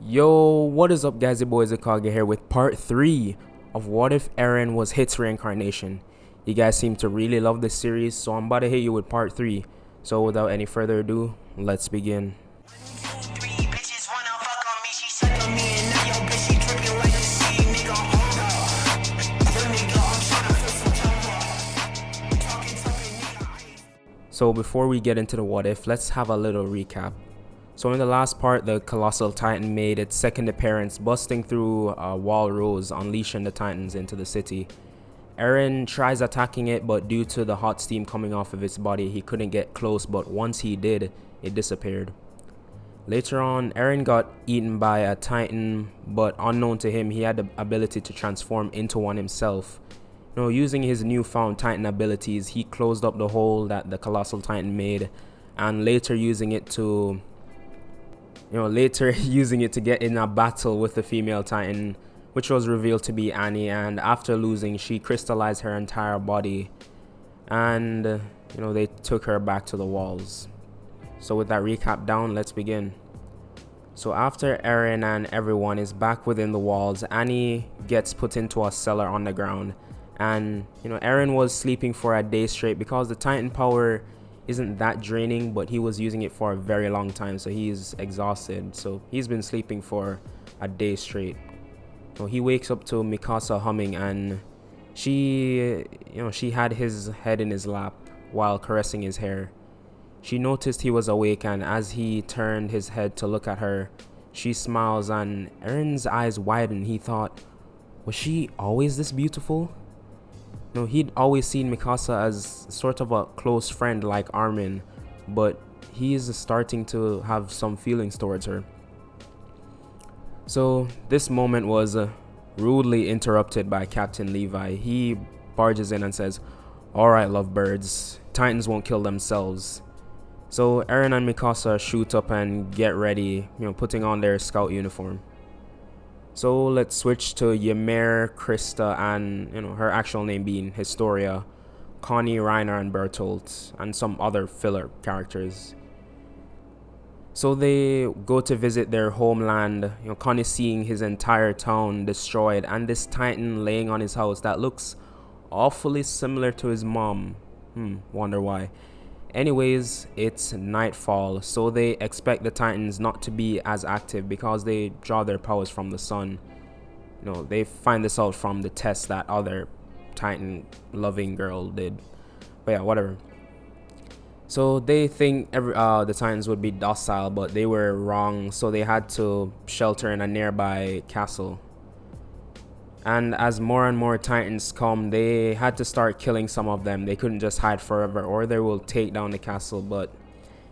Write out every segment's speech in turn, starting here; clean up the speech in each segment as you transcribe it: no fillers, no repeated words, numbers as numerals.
Yo, what is up guys, your boy IzuKage here with part 3 of What If Eren Was Hit's Reincarnation. You guys seem to really love this series, so I'm about to hit you with part 3. So without any further ado, let's begin. So before we get into the what if, let's have a little recap. So in the last part, the Colossal Titan made its second appearance, busting through a wall rose, unleashing the Titans into the city. Eren tries attacking it, but due to the hot steam coming off of its body, he couldn't get close, but once he did, it disappeared. Later on, Eren got eaten by a Titan, but unknown to him, he had the ability to transform into one himself. Using his newfound Titan abilities, he closed up the hole that the Colossal Titan made, and later using it to get in a battle with the female Titan, which was revealed to be Annie, and after losing, she crystallized her entire body, and they took her back to the walls. So with that recap down, let's begin. So after Eren and everyone is back within the walls, Annie gets put into a cellar on the ground, and Eren was sleeping for a day straight because the Titan power isn't that draining, but he was using it for a very long time, so he's exhausted. So he's been sleeping for a day straight. So he wakes up to Mikasa humming, and she had his head in his lap while caressing his hair. She noticed he was awake, and as he turned his head to look at her, she smiles, and Eren's eyes widen. He thought, was she always this beautiful? He'd always seen Mikasa as sort of a close friend like Armin, but he's starting to have some feelings towards her. So this moment was rudely interrupted by Captain Levi. He barges in and says, "Alright, lovebirds, Titans won't kill themselves." So Eren and Mikasa shoot up and get ready, putting on their scout uniform. So let's switch to Ymir, Krista, and her actual name being Historia, Connie, Reiner, and Bertolt, and some other filler characters. So they go to visit their homeland, Connie seeing his entire town destroyed, and this Titan laying on his house that looks awfully similar to his mom. Wonder why. Anyways, it's nightfall, so they expect the Titans not to be as active because they draw their powers from the sun. They find this out from the test that other Titan-loving girl did. But yeah, whatever. So they think the Titans would be docile, but they were wrong, so they had to shelter in a nearby castle. And as more and more Titans come, they had to start killing some of them. They couldn't just hide forever, or they will take down the castle. But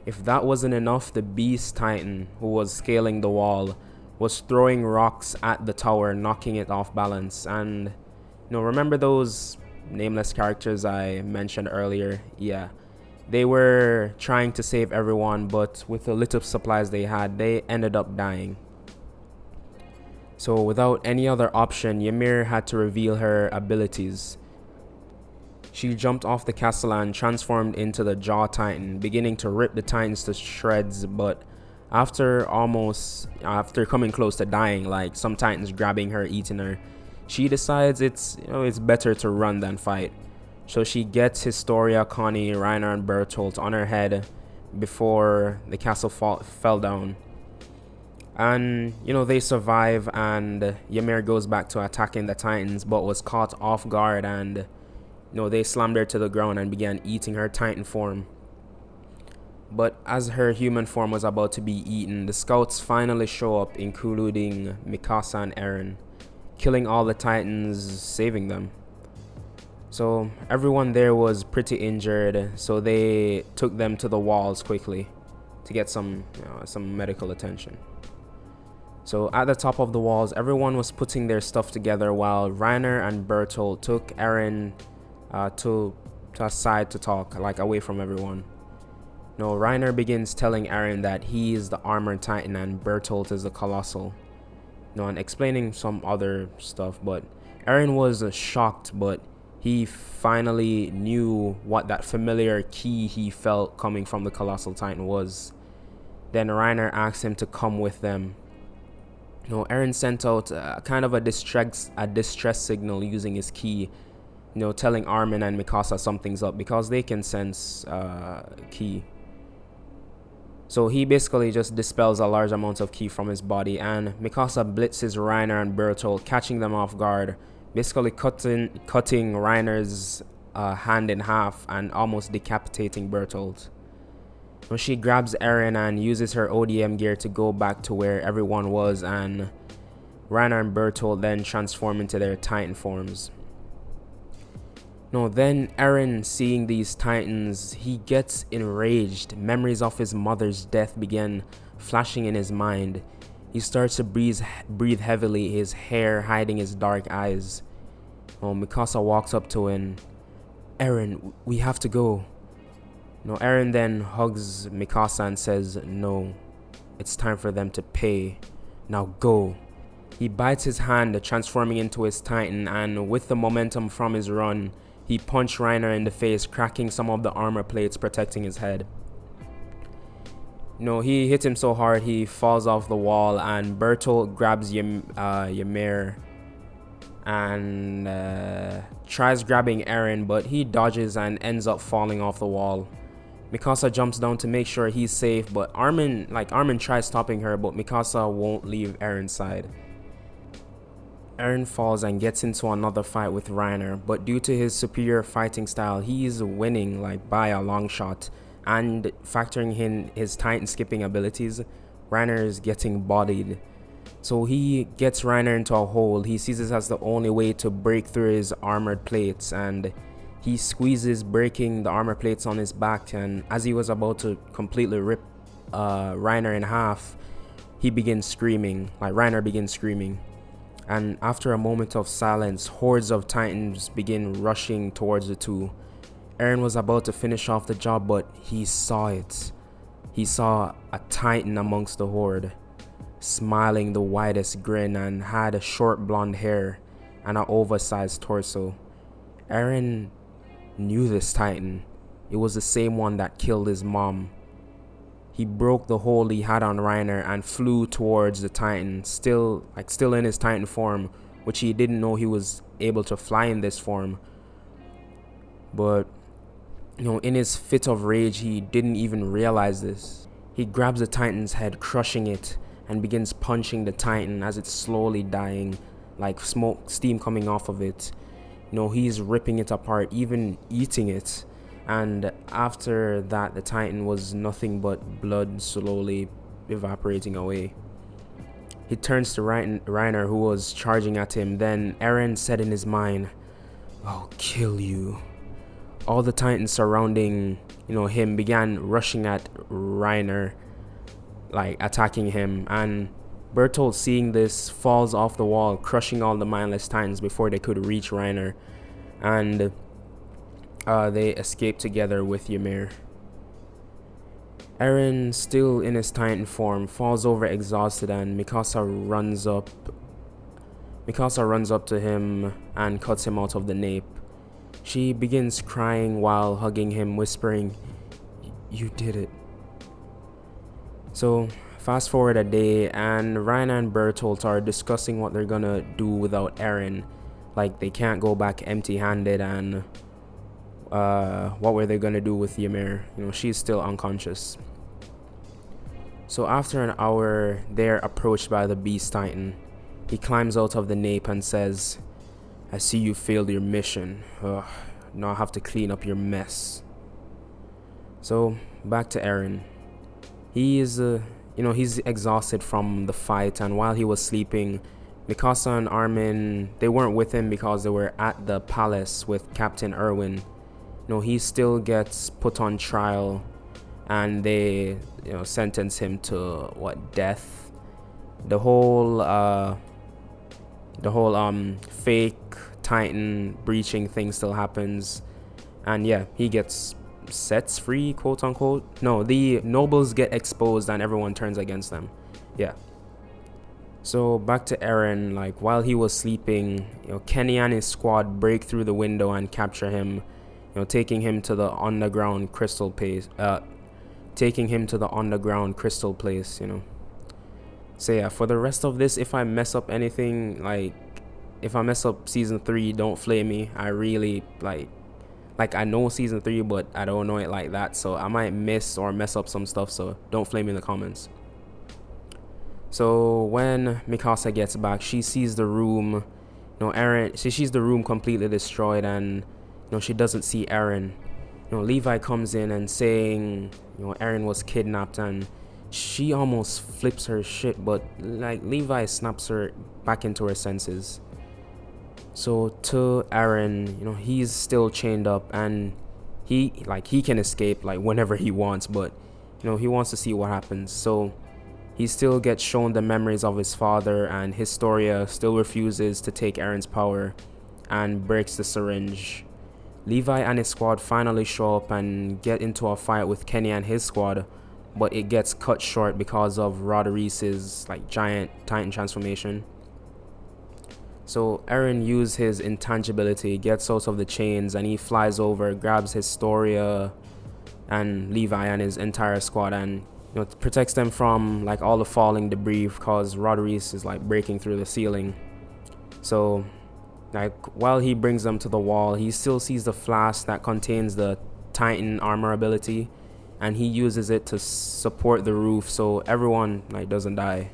if that wasn't enough, the Beast Titan, who was scaling the wall, was throwing rocks at the tower, knocking it off balance. And remember those nameless characters I mentioned earlier? Yeah, they were trying to save everyone, but with the little supplies they had, they ended up dying. So without any other option, Ymir had to reveal her abilities. She jumped off the castle and transformed into the Jaw Titan, beginning to rip the Titans to shreds, but after coming close to dying, like some Titans grabbing her, eating her, she decides it's better to run than fight. So she gets Historia, Connie, Reiner, and Bertolt on her head before the castle fell down. And they survive, and Ymir goes back to attacking the Titans, but was caught off guard, and they slammed her to the ground and began eating her Titan form. But as her human form was about to be eaten, the scouts finally show up, including Mikasa and Eren, killing all the Titans, saving them. So everyone there was pretty injured, so they took them to the walls quickly to get some medical attention. So at the top of the walls, everyone was putting their stuff together while Reiner and Bertolt took Eren to a side to talk, like away from everyone. Reiner begins telling Eren that he is the Armored Titan and Bertolt is the Colossal. And explaining some other stuff, but Eren was shocked, but he finally knew what that familiar key he felt coming from the Colossal Titan was. Then Reiner asked him to come with them. Eren sent out kind of a distress signal using his key, telling Armin and Mikasa something's up because they can sense ki. So he basically just dispels a large amount of ki from his body, and Mikasa blitzes Reiner and Bertolt, catching them off guard, basically cutting Reiner's hand in half and almost decapitating Bertolt. So she grabs Eren and uses her ODM gear to go back to where everyone was, and Reiner and Bertolt then transform into their Titan forms. Then Eren, seeing these Titans, he gets enraged. Memories of his mother's death begin flashing in his mind. He starts to breathe heavily, his hair hiding his dark eyes. Mikasa walks up to him. Eren, we have to go. Eren then hugs Mikasa and says, no, it's time for them to pay. Now go. He bites his hand, transforming into his Titan, and with the momentum from his run, he punched Reiner in the face, cracking some of the armor plates protecting his head. He hit him so hard he falls off the wall, and Bertolt grabs Ymir and tries grabbing Eren, but he dodges and ends up falling off the wall. Mikasa jumps down to make sure he's safe, but Armin tries stopping her, but Mikasa won't leave Eren's side. Eren falls and gets into another fight with Reiner, but due to his superior fighting style, he's winning by a long shot, and factoring in his Titan skipping abilities, Reiner is getting bodied. So he gets Reiner into a hole. He sees this as the only way to break through his armored plates, and he squeezes, breaking the armor plates on his back, and as he was about to completely rip Reiner in half, Reiner begins screaming. And after a moment of silence, hordes of Titans begin rushing towards the two. Eren was about to finish off the job, but he saw it. He saw a Titan amongst the horde, smiling the widest grin, and had a short blonde hair and an oversized torso. Eren knew this Titan. It was the same one that killed his mom. He broke the hold he had on Reiner and flew towards the Titan, still in his Titan form, which he didn't know he was able to fly in this form. But, in his fit of rage, he didn't even realize this. He grabs the Titan's head, crushing it, and begins punching the Titan as it's slowly dying, like steam coming off of it. He's ripping it apart, even eating it. And after that, the Titan was nothing but blood slowly evaporating away. He turns to Reiner, who was charging at him. Then Eren said in his mind, "I'll kill you." All the Titans surrounding, him began rushing at Reiner, attacking him. And Bertolt, seeing this, falls off the wall, crushing all the mindless Titans before they could reach Reiner. And they escape together with Ymir. Eren, still in his Titan form, falls over exhausted, and Mikasa runs up to him and cuts him out of the nape. She begins crying while hugging him, whispering, "You did it." So fast forward a day, and Reiner and Bertolt are discussing what they're gonna do without Eren. They can't go back empty-handed, and what were they gonna do with Ymir? She's still unconscious. So after an hour, they're approached by the Beast Titan. He climbs out of the nape and says, "I see you failed your mission. Now I have to clean up your mess." So back to Eren. He is, he's exhausted from the fight, and while he was sleeping, Mikasa and Armin, they weren't with him because they were at the palace with Captain Erwin. He still gets put on trial, and they, sentence him to death. The whole fake Titan breaching thing still happens, and yeah, he gets sets free, quote unquote. No, the nobles get exposed and everyone turns against them. Yeah. So back to Eren. While he was sleeping, Kenny and his squad break through the window and capture him, taking him to the underground crystal place. So yeah, for the rest of this, if I mess up anything, like if I mess up season 3, don't flame me. I really like I know season 3, but I don't know it like that, so I might miss or mess up some stuff, so don't flame me in the comments. So when Mikasa gets back, she sees the room, Eren, she sees the room completely destroyed, and she doesn't see Eren. Levi comes in and saying, Eren was kidnapped, and she almost flips her shit, but like Levi snaps her back into her senses. So to Eren, he's still chained up, and he can escape like whenever he wants, but he wants to see what happens. So he still gets shown the memories of his father, and Historia still refuses to take Eren's power and breaks the syringe. Levi and his squad finally show up and get into a fight with Kenny and his squad, but it gets cut short because of Roderick's giant Titan transformation. So Eren uses his intangibility, gets out of the chains, and he flies over, grabs Historia and Levi and his entire squad, and protects them from all the falling debris, because Roderick is breaking through the ceiling. So while he brings them to the wall, he still sees the flask that contains the Titan armor ability, and he uses it to support the roof so everyone doesn't die.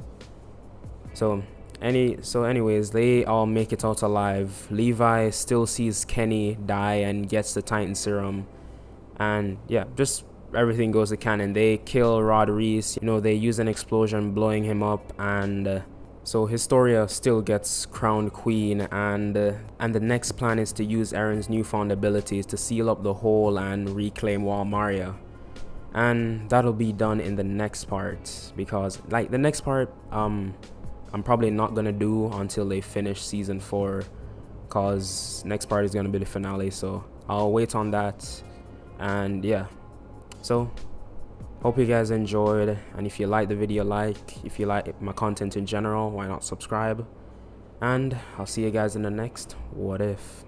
So anyways, they all make it out alive. Levi still sees Kenny die and gets the Titan serum, and yeah, just everything goes to canon. They kill Roderick, they use an explosion blowing him up, and so Historia still gets crowned queen, and the next plan is to use Eren's newfound abilities to seal up the hole and reclaim Wall Maria. And that'll be done in the next part, because the next part I'm probably not gonna do until they finish season 4, cause next part is gonna be the finale, so I'll wait on that. And yeah, so hope you guys enjoyed, and if you like the video, if you like my content in general, why not subscribe, and I'll see you guys in the next What If.